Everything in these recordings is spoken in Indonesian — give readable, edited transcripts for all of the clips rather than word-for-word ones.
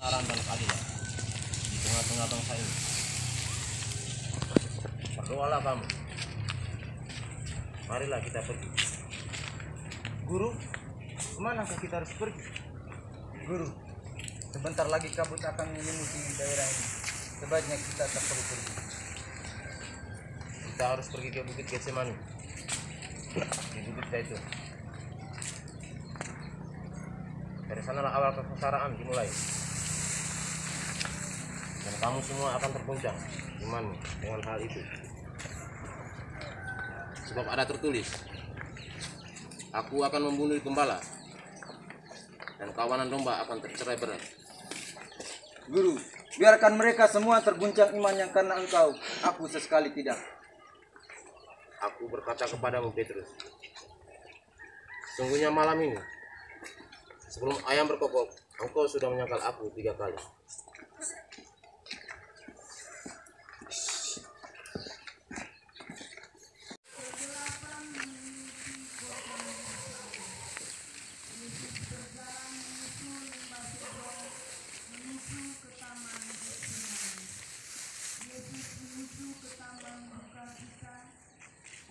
kebenaran dan keadilan di tengah-tengah bangsa ini. Berdoalah kamu. Marilah kita pergi. Guru, kemanakah kita harus pergi? Guru, sebentar lagi kabut akan menyelimuti daerah ini. Sebaiknya kita tak perlu pergi. Kita harus pergi ke Bukit Getsemani. Di Bukit Zaitun. Dari sanalah awal kesengsaraan dimulai. Dan kamu semua akan terguncang imanmu dengan hal itu. Sebab ada tertulis, aku akan membunuh gembala, dan kawanan domba akan tercerai berai. Guru, biarkan mereka semua terguncang imannya karena engkau. Aku sesekali tidak. Aku berkata kepadamu, Petrus, sungguhnya malam ini, sebelum ayam berkokok, engkau sudah menyangkal aku 3 kali.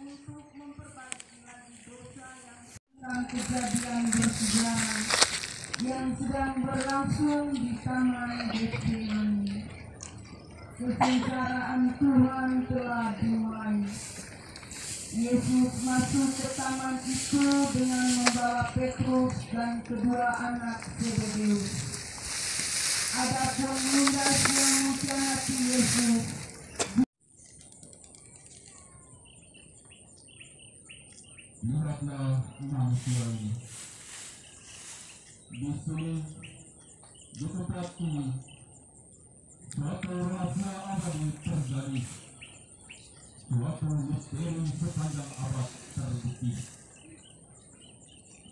Untuk memperbaiki lagi dosa yang kejadian bersejarah yang sedang berlangsung di Taman Getsemani. Kesengsaraan Tuhan telah dimulai. Yesus masuk ke taman itu dengan membawa Petrus dan kedua anak Zebedeus. Adapun Yudas yang mengkhianati Yesus, lihatlah manusiawi. Di sini, di tempat ini, suatu rahasia abadi terjadi. Suatu misteri sepanjang abad terbukti.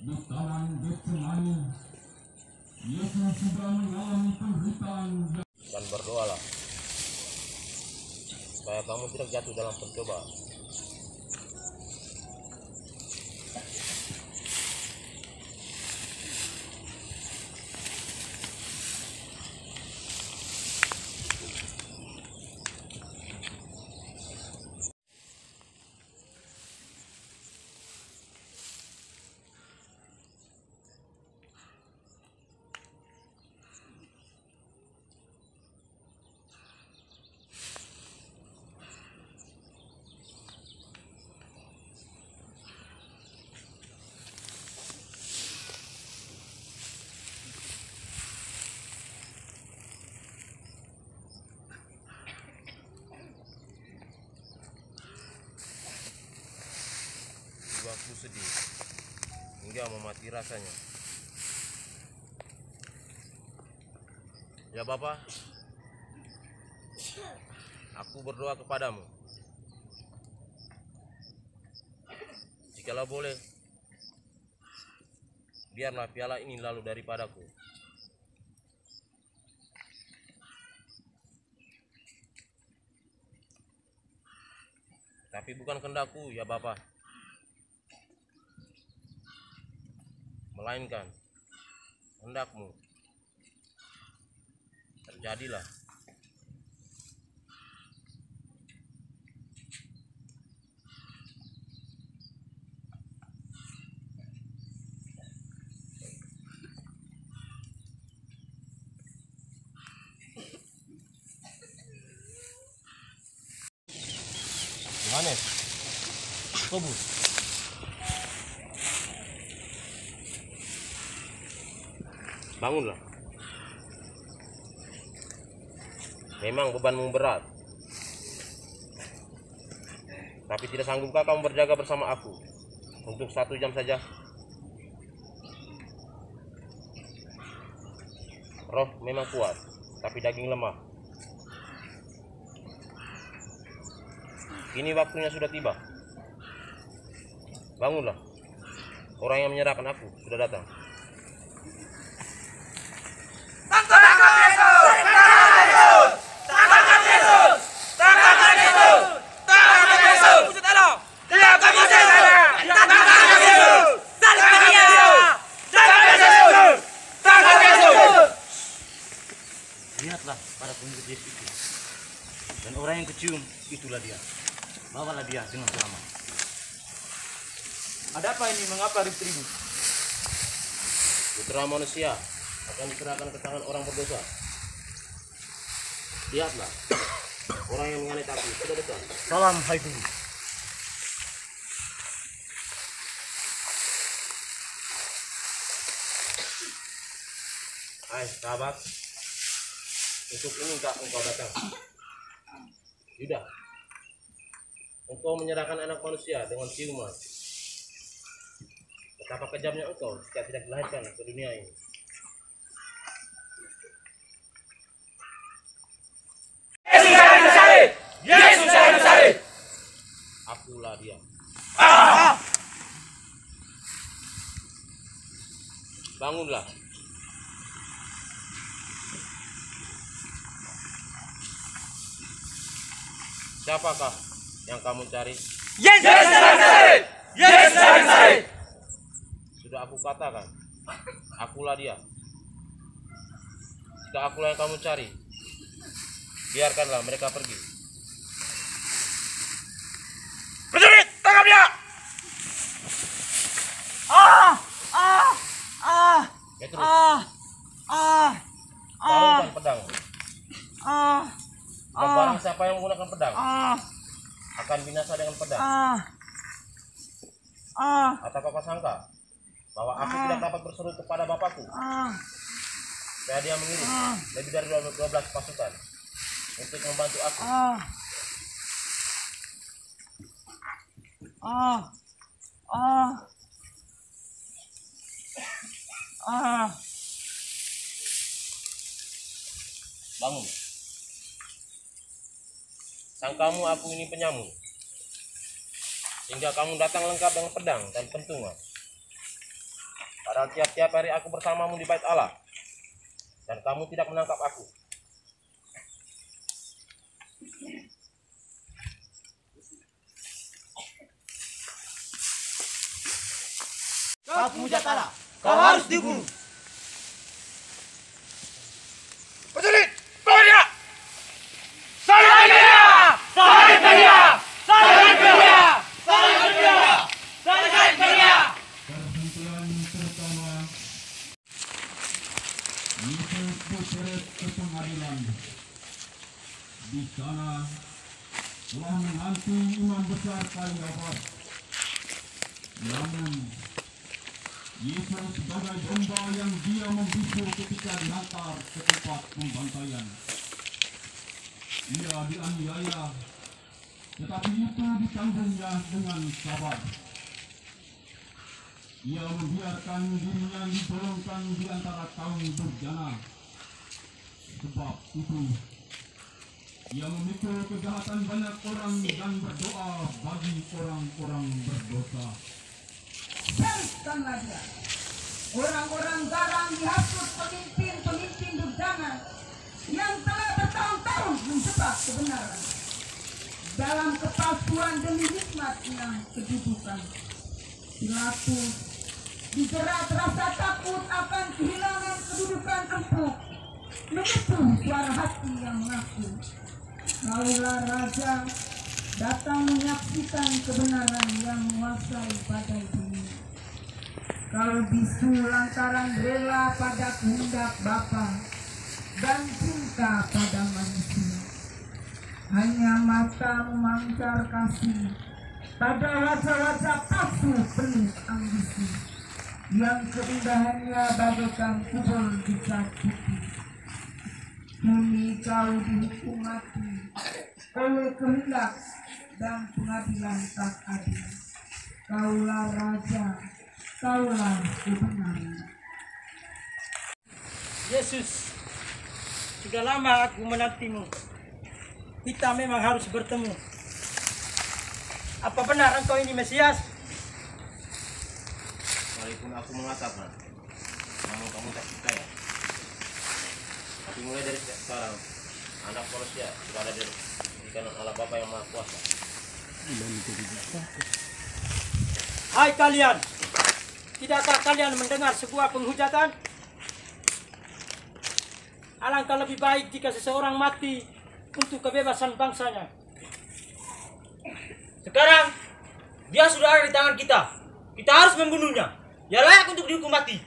Di Taman Getsemani, Yesus sudah mengalami penderitaan. Dan berdoalah supaya kamu tidak jatuh dalam percobaan. Jiwaku sedih hingga memati rasanya. Ya Bapa, aku berdoa kepadamu, jikalau boleh, biarlah piala ini lalu daripadaku. Tapi bukan kehendakku ya Bapa, melainkan kehendak-Mu. Terjadilah. Yohanes, Yakobus, bangunlah. Memang bebanmu berat, tapi tidak sanggupkah kamu berjaga bersama aku untuk 1 jam saja? Roh memang kuat, tapi daging lemah. Kini waktunya sudah tiba. Bangunlah, orang yang menyerahkan aku sudah datang. Itulah dia. Bawalah dia dengan selamat. Ada apa ini? Mengapa ribut-ribut? Putra manusia akan diserahkan ke tangan orang berdosa. Lihatlah, orang yang menganet aku sudah dekat. Salam, hai guru. Hai sahabat, untuk ini engkau datang. Yuda, engkau menyerahkan anak manusia dengan ciuman. Betapa kejamnya engkau jika tidak dilahirkan ke dunia ini. Yesus dari Nazaret. Akulah dia. Bangunlah. Siapakah yang kamu cari? Yesus dari Nazaret. Yesus dari Nazaret. Sudah aku katakan, akulah dia. Jika akulah yang kamu cari, biarkanlah mereka pergi. Prajurit, tangkap dia. Petrus, barungkan pedang. Dan barang siapa yang menggunakan pedang akan binasa dengan pedang. Atau kau sangka bahwa aku tidak dapat berseru kepada Bapakku supaya dia mengirim lebih dari 12 pasukan untuk membantu aku? Bangun. Sangkamu aku ini penyamun, sehingga kamu datang lengkap dengan pedang dan pentungan. Padahal tiap-tiap hari aku bersamamu di bait Allah, dan kamu tidak menangkap aku. Kau penghujat Allah. Kau harus dibunuh. Prajurit, bawa dia. Salibkan dia. Salibkan dia. Salibkan dia. Salibkan dia. Salibkan dia. Perhentian pertama, Yesus diseret ke pengadilan. Di sana telah menanti imam besar Kayafas. Namun Yesus sebagai domba yang dia membisu ketika dihantar ke tempat pembantaian. Ia dianiaya, tetapi itu ditanggungnya dengan sabar. Ia membiarkan dirinya digolongkan di antara kaum durjana. Sebab itu, ia memikul kejahatan banyak orang dan berdoa bagi orang-orang berdosa. Carikanlah dia. Orang-orang garang dihasut pemimpin-pemimpin durjana yang telah bertahun-tahun menjebak kebenaran dalam kepalsuan demi nikmatnya kedudukan. Pilatus dijerat rasa takut akan kehilangan kedudukan empuk, mengetu suara hati yang mengaku, "Kaulah Raja," datang menyaksikan kebenaran yang menguasai badai dunia. Kau bisu lantaran rela pada kehendak Bapa dan cinta pada manusia. Hanya mata memancar kasih pada wajah-wajah palsu penuh ambisi, yang keindahannya bagaikan kubur di cat putih. Kini kau dihukum mati oleh kehendak dan pengadilan tak adil. Kaulah Raja, kaulah kebenaran. Yesus, sudah lama aku menantimu. Kita memang harus bertemu. Apa benar engkau ini Mesias? Walaupun aku mengatakan, namun kamu tak percaya. Tapi mulai dari sekarang, anak manusia sudah ada di kanan Allah Bapa yang Maha Kuasa. Hai kalian, tidakkah kalian mendengar sebuah penghujatan? Alangkah lebih baik jika seseorang mati untuk kebebasan bangsanya Dia sudah ada di tangan kita. Kita harus membunuhnya. Dia layak untuk dihukum mati.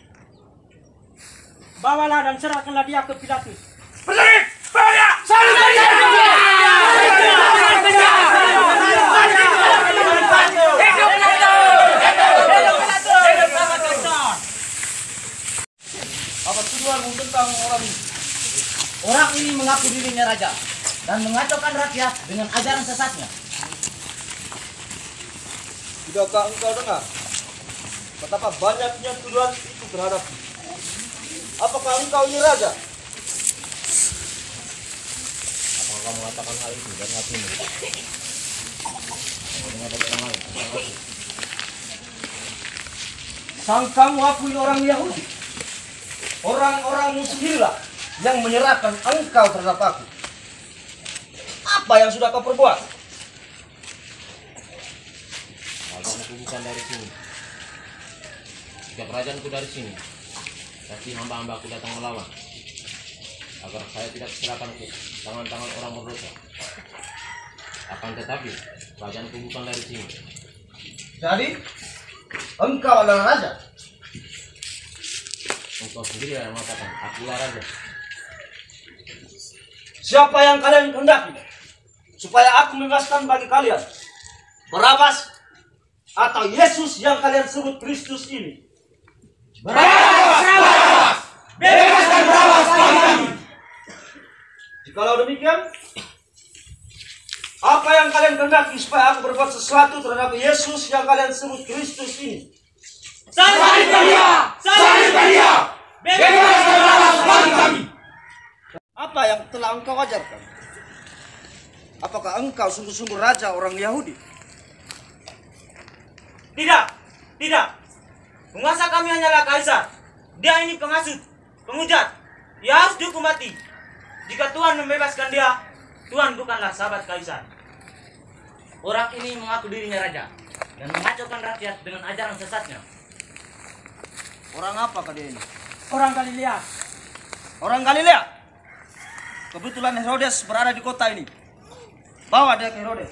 Bawalah dan serahkanlah dia ke Pilatus. Apa tuduhanmu tentang orang ini? Orang ini mengaku dirinya raja dan mengacaukan rakyat dengan ajaran sesatnya. Tidakkah engkau dengar betapa banyaknya tuduhan itu terhadapku? Apakah engkau ini raja? Apakah kamu mengatakan hal itu dari hatimu? Kamu dengar dari orang lain tentang aku? Sangkamu aku ini orang Yahudi? Orang-orangmu sendirilah yang menyerahkan engkau terhadap aku. Apa yang sudah kau perbuat? Kerajaanku bukan dari sini. Jika kerajaanku dari sini, pasti hamba-hambaku datang melawan, agar saya tidak diserahkan ke tangan-tangan orang berdosa. Akan tetapi, kerajaanku bukan dari sini. Jadi, engkau adalah raja. Engkau sendiri yang mengatakan, akulah raja. Siapa yang kalian kehendaki supaya aku membebaskan bagi kalian? Barabas atau Yesus yang kalian sebut Kristus ini? Barabas! Bebaskan Barabas kami! Jikalau demikian, apa yang kalian kehendaki supaya aku berbuat sesuatu terhadap Yesus yang kalian sebut Kristus ini? Salibkan dia! Salibkan dia! Bebaskan Barabas kami! Apa yang telah engkau ajarkan? Apakah engkau sungguh-sungguh raja orang Yahudi? Tidak, tidak. Penguasa kami hanyalah Kaisar. Dia ini penghasut, penghujat. Dia harus dihukum mati. Jika Tuhan membebaskan dia, Tuhan bukanlah sahabat Kaisar. Orang ini mengaku dirinya raja dan mengacaukan rakyat dengan ajaran sesatnya. Orang apakah dia ini? Orang Galilea. Orang Galilea. Kebetulan Herodes berada di kota ini. Bawa dia ke Herodes.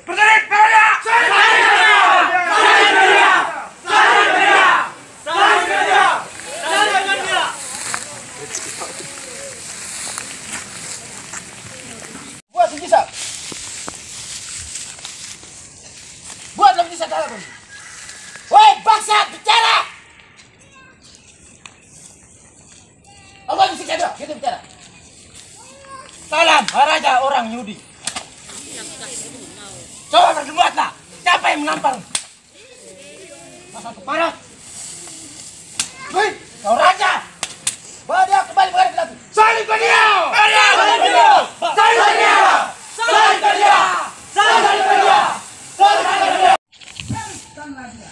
Buat mujizat. Buatlah mujizat dalam. Woi, bangsa bicara. Apa yang bicara? Kita bicara. Salam, Raja orang Yahudi. Coba berdebatlah. Siapa yang mengampar? Masa keparat. Hei, kau raja. Bawa dia kembali ke Pilatus. Salibkan dia! Salibkan dia! Salibkan dia! Salibkan dia! Salibkan dia! Salibkan dia! Salibkanlah dia.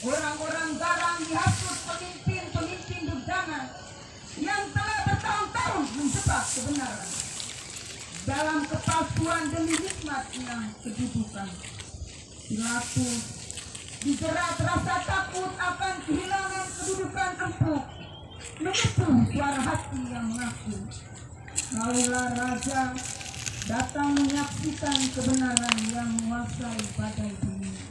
Orang-orang garang dihapus pemimpin-pemimpin durjana yang telah bertahun-tahun menjebak kebenaran dalam kepalsuan demi nikmatnya kedudukan. Pilatus dijerat rasa takut akan kehilangan kedudukan empuk, mengetuk suara hati yang mengaku, "Kaulah raja," datang menyaksikan kebenaran yang menguasai badai dunia.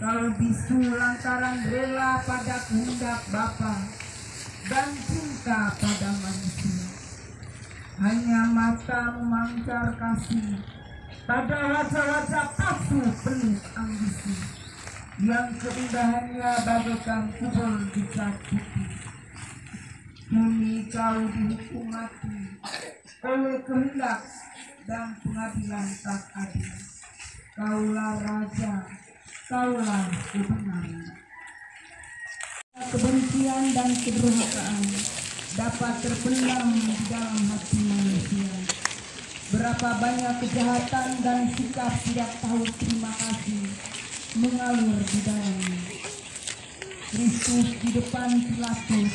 Kau bisu lantaran rela pada kehendak Bapa dan cinta pada manusia. Hanya mata memancar kasih pada wajah-wajah palsu penuh ambisi, yang keindahannya bagaikan kubur di cat putih. Kini kau dihukum mati oleh kehendak dan pengadilan tak adil. Kaulah raja, kaulah kebenaran. Kebencian dan kedurhakaan dapat terpendam di dalam hati manusia. Berapa banyak kejahatan dan sikap tidak tahu terima kasih mengalir di dalamnya. Kristus di depan Pilatus,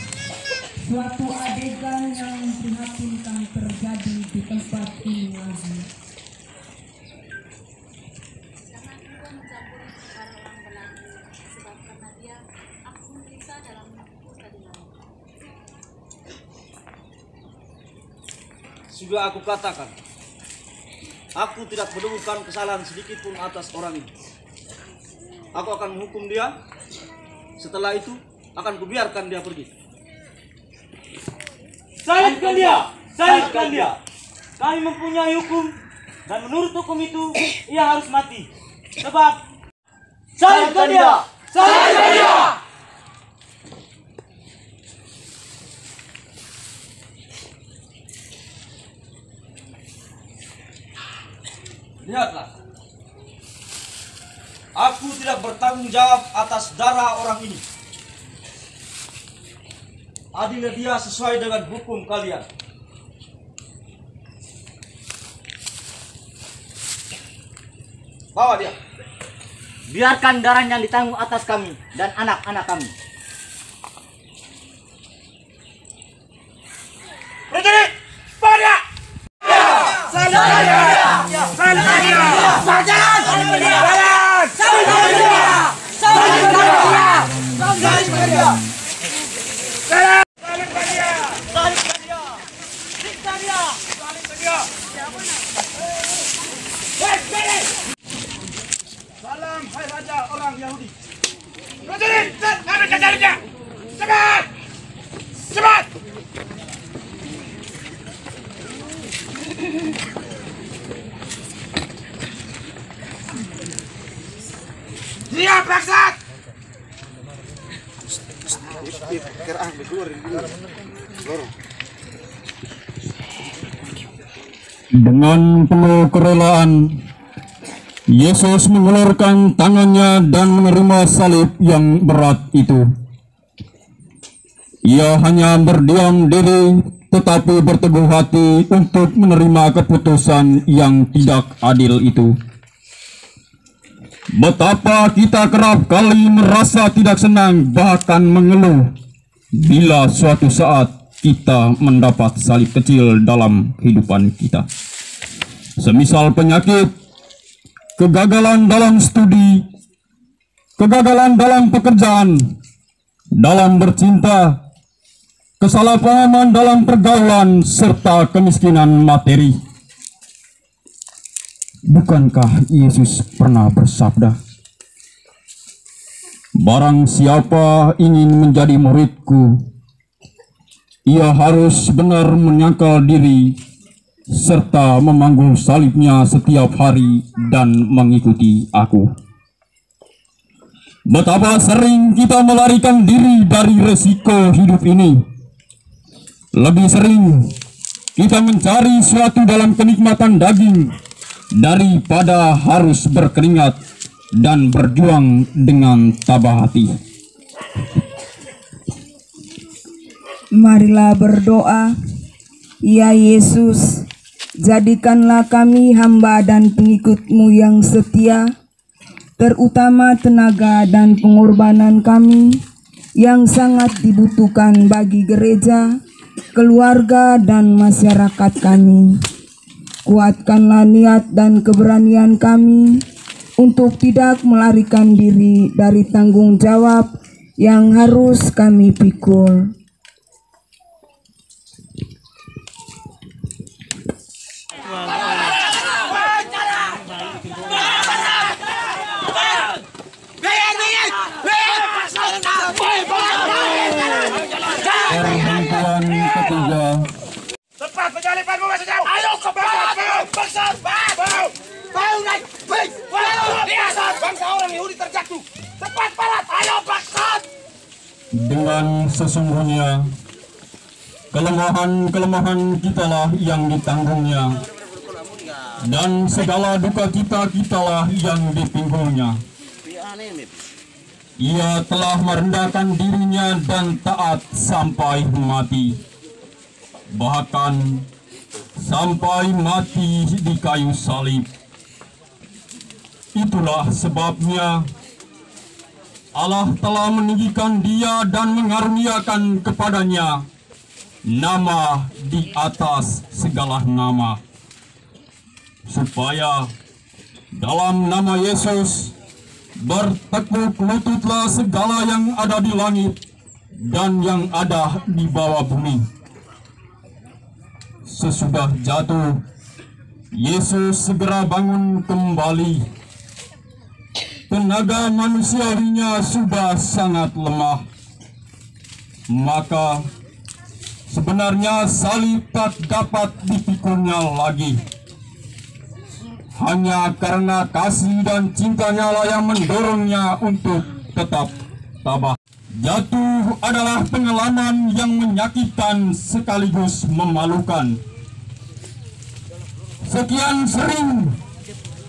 suatu adegan yang memprihatinkan terjadi di tempat ini lagi. Jangan engkau mencampuri perkara orang berlaku, sebab karena dia aku memeriksa dalam hidupku tadi malam. Sudah aku katakan, aku tidak menemukan kesalahan sedikit pun atas orang ini. aku akan menghukum dia. Setelah itu akan kubiarkan dia pergi. Salibkan dia! Salibkan dia! Kami mempunyai hukum, dan menurut hukum itu ia harus mati. Sebab salibkan dia! Salibkan dia! Lihatlah, aku tidak bertanggung jawab atas darah orang ini. Adilnya dia sesuai dengan hukum kalian. Bawa dia. Biarkan darahnya ditanggung atas kami dan anak-anak kami. Prajurit, bawa dia. Salam, hai raja orang Yahudi. Prajurit, ambil kejarnya. Cepat! Cepat! Dia Bangsat! Dengan penuh kerelaan, Yesus mengulurkan tangannya dan menerima salib yang berat itu. Ia hanya berdiam diri, tetapi berteguh hati untuk menerima keputusan yang tidak adil itu. Betapa kita kerap kali merasa tidak senang, bahkan mengeluh, bila suatu saat kita mendapat salib kecil dalam kehidupan kita. Semisal penyakit, kegagalan dalam studi, kegagalan dalam pekerjaan, dalam bercinta, kesalahpahaman dalam pergaulan, serta kemiskinan materi. Bukankah Yesus pernah bersabda, "Barang siapa ingin menjadi muridku, ia harus benar menyangkal diri, serta memanggul salibnya setiap hari dan mengikuti aku." Betapa sering kita melarikan diri dari resiko hidup ini. Lebih sering kita mencari suatu dalam kenikmatan daging daripada harus berkeringat dan berjuang dengan tabah hati. Marilah berdoa. Ya Yesus, jadikanlah kami hamba dan pengikut-Mu yang setia, terutama tenaga dan pengorbanan kami yang sangat dibutuhkan bagi gereja, keluarga, dan masyarakat kami. Kuatkanlah niat dan keberanian kami untuk tidak melarikan diri dari tanggung jawab yang harus kami pikul. Perhentian ketiga. Cepat penyalipanmu masih jauh. Ayo cepat. Bangsat. Bau naik. Lihat bangsa orang Yahudi terjatuh. Cepat parat. Ayo bangsat. Dengan sesungguhnya kelemahan kitalah yang ditanggungnya, dan segala duka kitalah yang dipinggulnya. Ia telah merendahkan dirinya dan taat sampai mati, bahkan sampai mati di kayu salib. Itulah sebabnya Allah telah meninggikan dia dan mengaruniakan kepadanya nama di atas segala nama, supaya dalam nama Yesus bertekuk lututlah segala yang ada di langit dan yang ada di bawah bumi. Sesudah jatuh, Yesus segera bangun kembali. tenaga manusiawinya sudah sangat lemah, maka sebenarnya salib tak dapat dipikulnya lagi. Hanya karena kasih dan cintanya lah yang mendorongnya untuk tetap tabah. Jatuh adalah pengalaman yang menyakitkan sekaligus memalukan. Sekian sering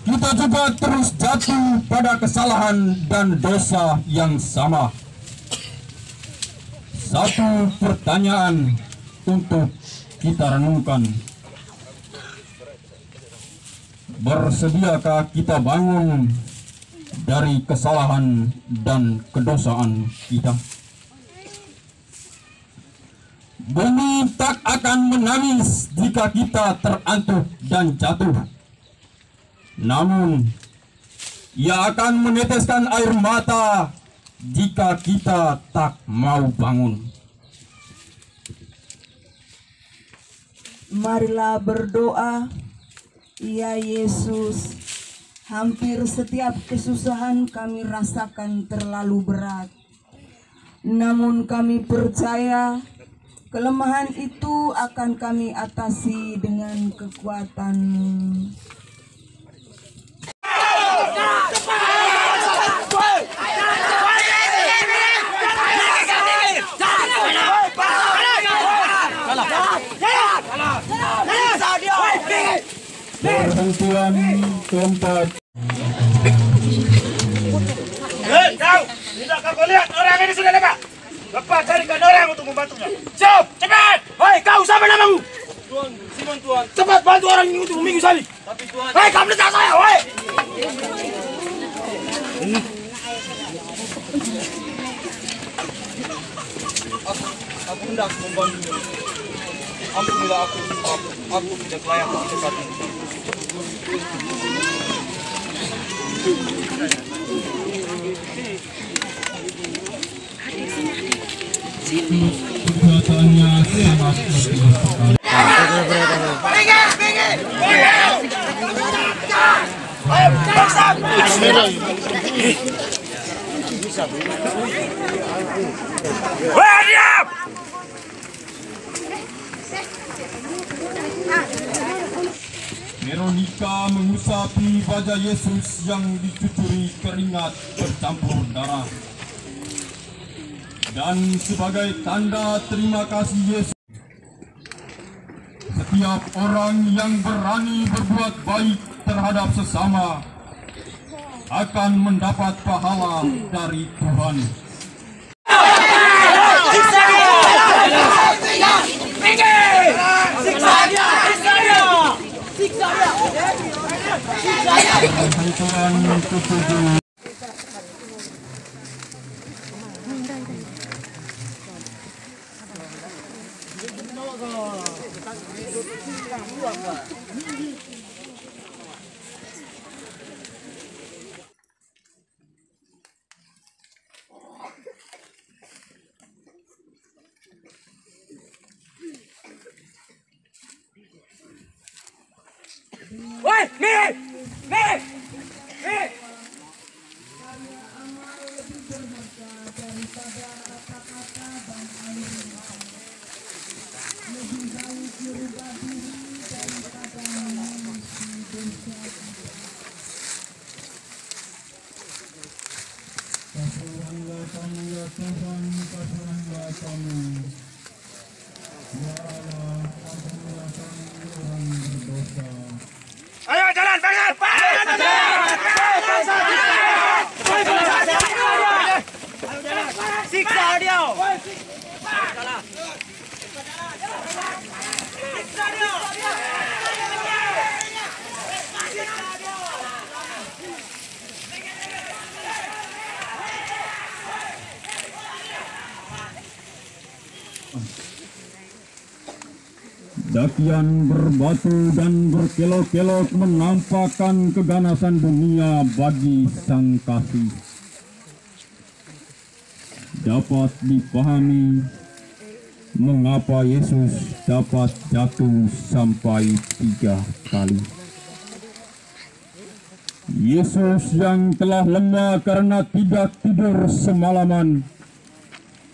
kita juga terus jatuh pada kesalahan dan dosa yang sama. Satu pertanyaan untuk kita renungkan. Bersediakah kita bangun dari kesalahan dan kedosaan kita? Bumi tak akan menangis jika kita terantuk dan jatuh. Namun, ia akan meneteskan air mata jika kita tak mau bangun. Marilah berdoa, ya Yesus. Hampir setiap kesusahan kami rasakan terlalu berat. Namun kami percaya kelemahan itu akan kami atasi dengan kekuatan-Mu. Perhentian keempat. Hei, kau! Tidak kau lihat orang ini sudah dekat. Cepat carikan orang untuk membantunya. Siap! Cepat! Hei, kau siapa namamu? Tuan, Simon Tuan. Cepat bantu orang ini untuk meminggu salib. Tapi Tuan, Hei, kamu letak saya, hei! Aku hendak membantu. Ampunilah aku tidak layak dekat ini. Perbuatannya sangat sekali. Hei, diam! Veronica mengusapi wajah Yesus yang dicucuri keringat bercampur darah. Dan sebagai tanda terima kasih Yesus, setiap orang yang berani berbuat baik terhadap sesama akan mendapat pahala dari Tuhan. Hancuran ketujuh. Hei, nih! Nih! Nih! Kasihanlah kami ya Tuhan, kasihanlah kami. Ya Allah, ampunilah kami orang berdosa. Ayo jalan, Bangsat! Siksa dia! Dakian berbatu dan berkelok-kelok menampakkan keganasan dunia bagi sang kasih. Dapat dipahami mengapa Yesus dapat jatuh sampai 3 kali. Yesus yang telah lemah karena tidak tidur semalaman,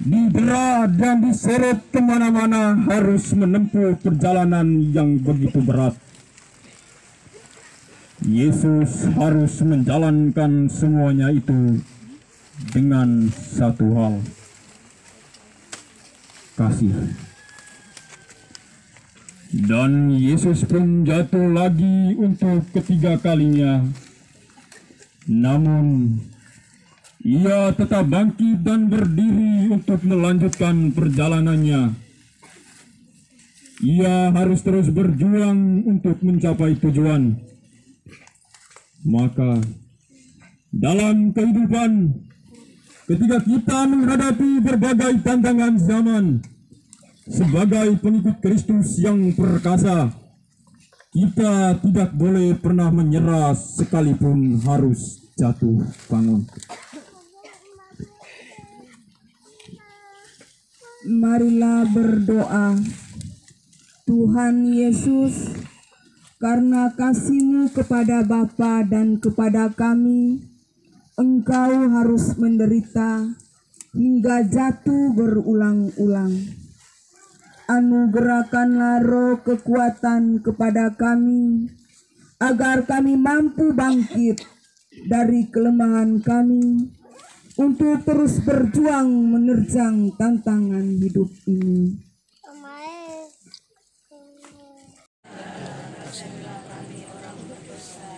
didera dan diseret kemana-mana, harus menempuh perjalanan yang begitu berat. Yesus harus menjalankan semuanya itu dengan satu hal: kasih. Dan Yesus pun jatuh lagi untuk ketiga kalinya. Namun, ia tetap bangkit dan berdiri untuk melanjutkan perjalanannya. Ia harus terus berjuang untuk mencapai tujuan. Maka, dalam kehidupan, ketika kita menghadapi berbagai tantangan zaman, sebagai pengikut Kristus yang perkasa, kita tidak boleh pernah menyerah sekalipun harus jatuh bangun. Marilah berdoa. Tuhan Yesus, karena kasih-Mu kepada Bapa dan kepada kami, Engkau harus menderita hingga jatuh berulang-ulang. Anugerahkanlah roh kekuatan kepada kami, agar kami mampu bangkit dari kelemahan kami untuk terus berjuang menerjang tantangan hidup ini.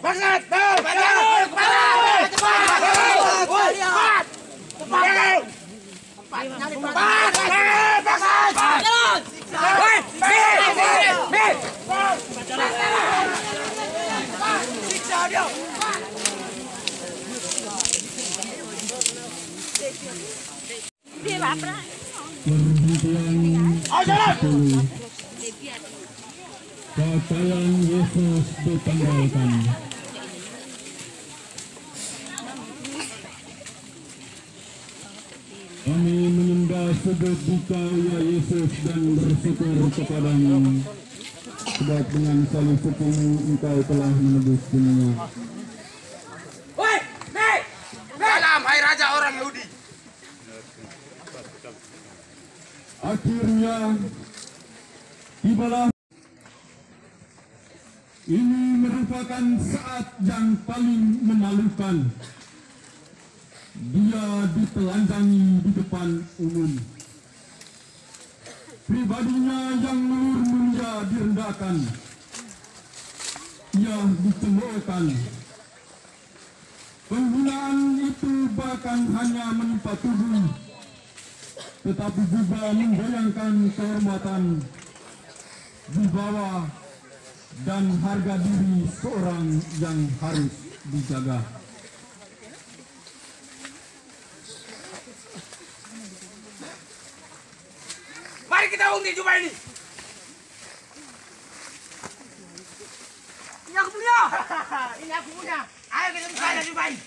Bangsat, bau, bau, cepat, cepat, Pakaian Yesus ditanggalkan. Kami menyembah sujud duka ya Yesus dan bersyukur kepadamu, sebab dengan salib hukum-Mu Engkau telah menebus dunia. Woi, nih, salam hai raja orang Yahudi. Akhirnya tibalah. Ini merupakan saat yang paling memalukan. Dia ditelanjangi di depan umum. Pribadinya yang luhur mulia direndahkan. Ia dicemoohkan. Penghinaan itu bahkan hanya menimpa tubuh, tetapi juga menggoyangkan kehormatan, wibawa, dan harga diri seorang yang harus dijaga. Mari kita undi jubah ini. Ini aku punya. Ini aku punya. Ayo kita bisa jubah ini.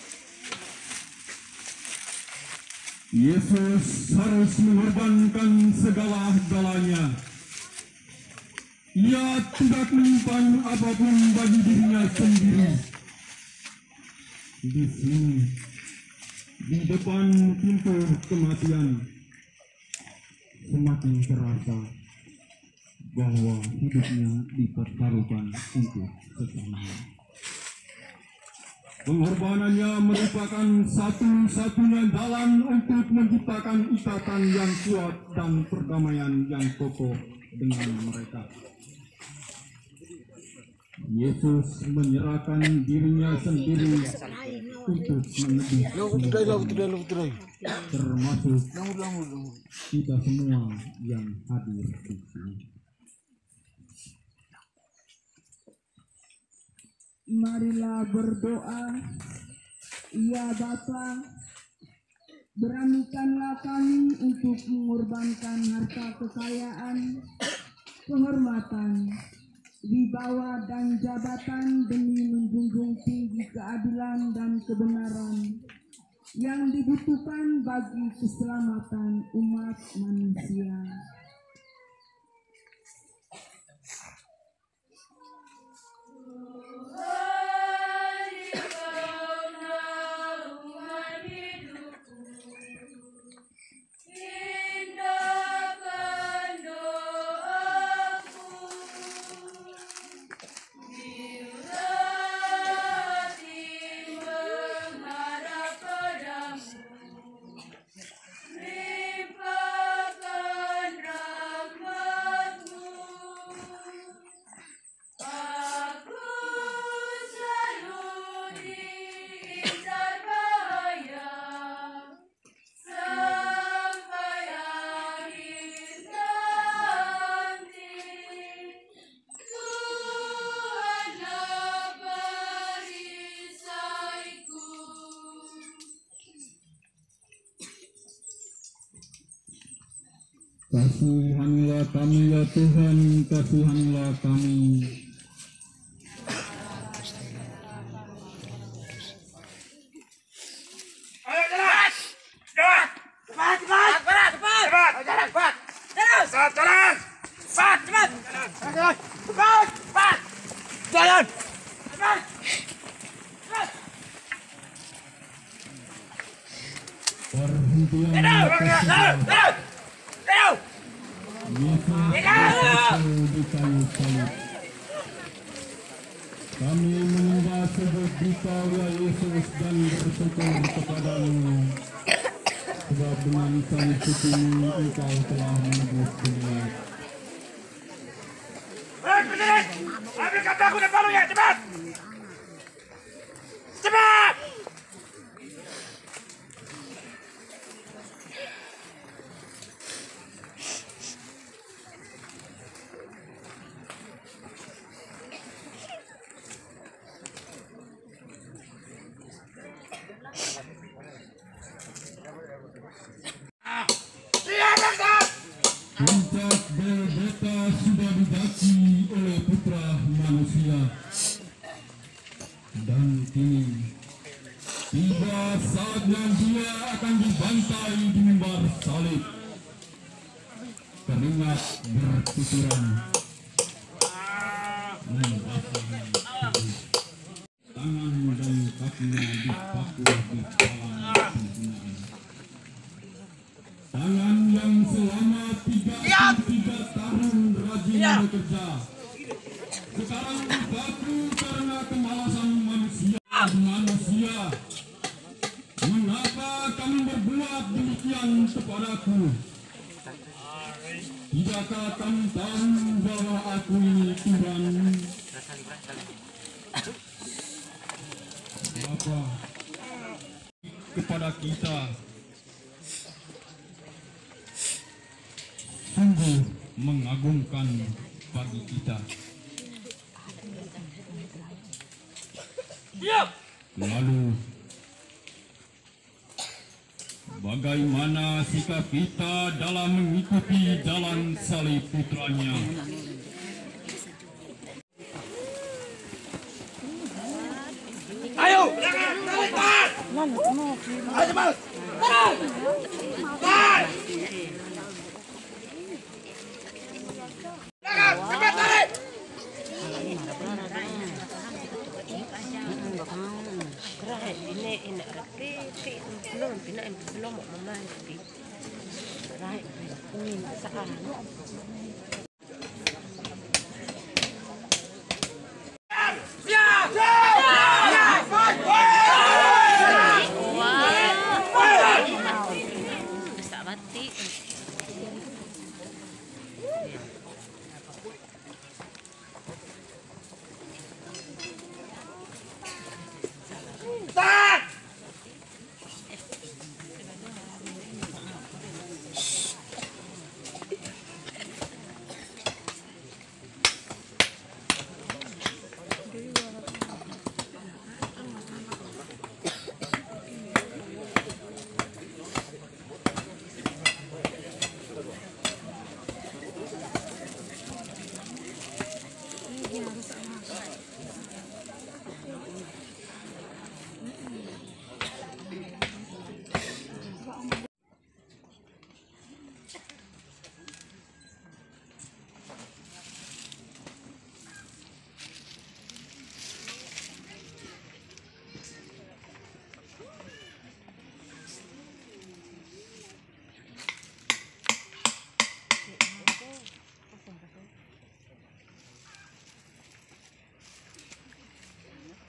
Yesus harus mengorbankan segala-galanya. Ia tidak menyimpan apapun bagi dirinya sendiri. Di sini, di depan pintu kematian, semakin terasa bahwa hidupnya dipertaruhkan untuk sesamanya. Pengorbanannya merupakan satu-satunya jalan untuk menciptakan ikatan yang kuat dan perdamaian yang kokoh dengan mereka. Yesus menyerahkan dirinya sendiri untuk menebus semua, termasuk kita semua yang hadir di sini. Marilah berdoa. Ya Bapa, beranikanlah kami untuk mengorbankan harta kekayaan, kehormatan, wibawa dan jabatan demi menjunjung tinggi keadilan dan kebenaran yang dibutuhkan bagi keselamatan umat manusia. Kasihanilah kami ya Tuhan, kasihanilah kami. Ayo jalan. Cepat. Cepat, cepat. Cepat, cepat. Ayo jalan, cepat. Terus. Cepat, jalan. Cepat, cepat. Jalan. Cepat, cepat. Jalan. Cepat. Cepat. Perhentian Yesus di kayu salib. Kami menyembah sebut Engkau ya Yesus dan bersyukur kepadamu, sebab dengan salib sucimu Engkau telah menebus dunia. Berdiri. Ambil kapaku dan palunya, cepat. Cepat. Siap, Bangsa. Puncak Golgota sudah didaki oleh putra manusia, dan kini tiba saatnya dia akan dibantai di mimbar salib. Keringat bercucuran membasahi tubuh. Tangan dan kakinya dipaku di dalam penghinaan. Tangan yang selama 33 tahun rajin bekerja, sekarang dipaku karena kemalasan manusia. Mengapa kamu berbuat demikian kepadaku? Tidakkah kamu tahu bahwa aku ini Tuhan? Bapa kepada kita sungguh mengagumkan bagi kita. Lalu bagaimana sikap kita dalam mengikuti jalan salib putranya? Ayo. Cepat. Ayo cepat. Cepat. Cepat tarik.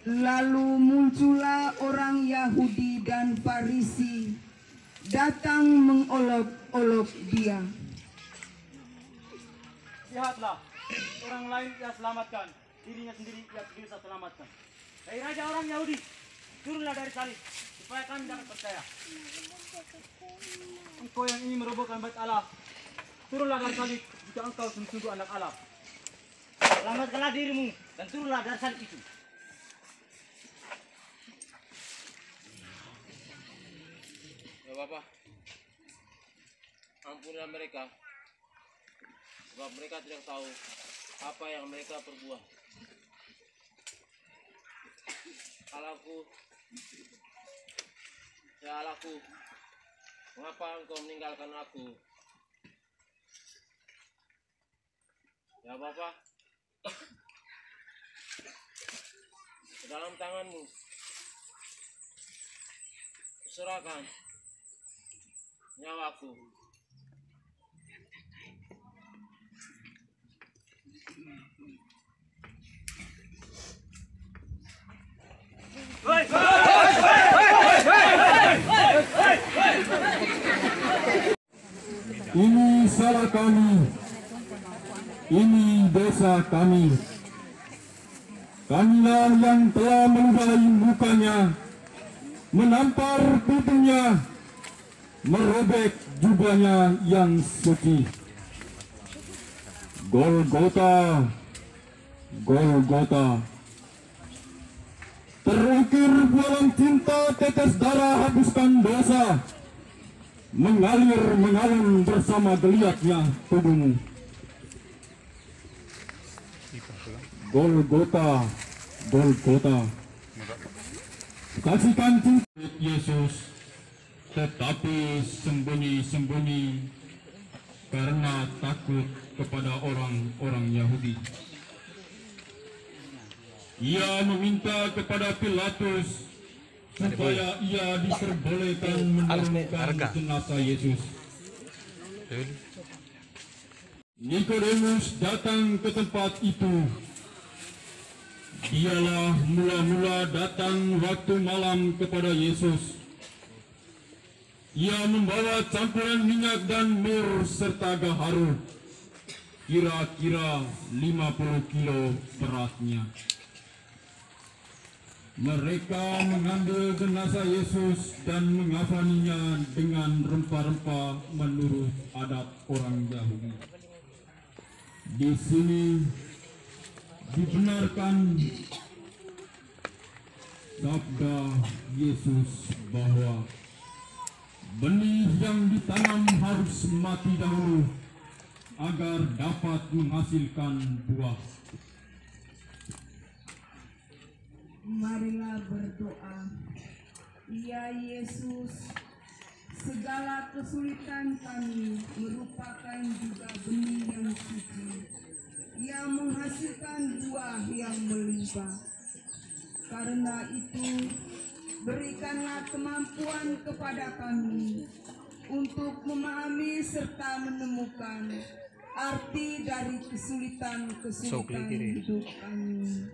Lalu muncullah orang Yahudi dan Farisi datang mengolok-olok dia. Lihatlah, orang lain ia selamatkan, dirinya sendiri ia bisa selamatkan. Hai Raja orang Yahudi, turunlah dari salib, supaya kami dapat percaya. Engkau yang ingin merobohkan bait Allah, turunlah dari salib jika engkau sungguh anak Allah. Selamatkanlah dirimu dan turunlah dari salib itu. Ya Bapak, ampunilah mereka, sebab mereka tidak tahu apa yang mereka perbuat. Allahku, ya Allahku, mengapa Engkau meninggalkan aku? Ya Bapa, ke dalam tangan-Mu kuserahkan nyawaku. Ini salah kami, ini dosa kami. Kamilah yang telah meludahi mukanya, menampar tubuhnya, merobek jubahnya yang suci. Golgota, Golgota. Terukir dalam cinta tetes darah habiskan dosa, mengalir mengalun bersama geliatnya tubuhmu. Golgota, Golgota. Saksikan cinta Yesus, tetapi sembunyi-sembunyi karena takut kepada orang-orang Yahudi. Ia meminta kepada Pilatus supaya ia diperbolehkan menurunkan jenazah Yesus. Nikodemus datang ke tempat itu. Dialah mula-mula datang waktu malam kepada Yesus. Ia membawa campuran minyak dan mur serta gaharu, kira-kira 50 kilo beratnya. Mereka mengambil jenazah Yesus dan mengafaninya dengan rempah-rempah menurut adat orang Yahudi. Di sini dibenarkan sabda Yesus bahwa benih yang ditanam harus mati dahulu agar dapat menghasilkan buah. Marilah berdoa. Ya Yesus, segala kesulitan kami merupakan juga benih yang suci, yang menghasilkan buah yang melimpah. Karena itu, berikanlah kemampuan kepada kami untuk memahami serta menemukan arti dari kesulitan-kesulitan hidup kami.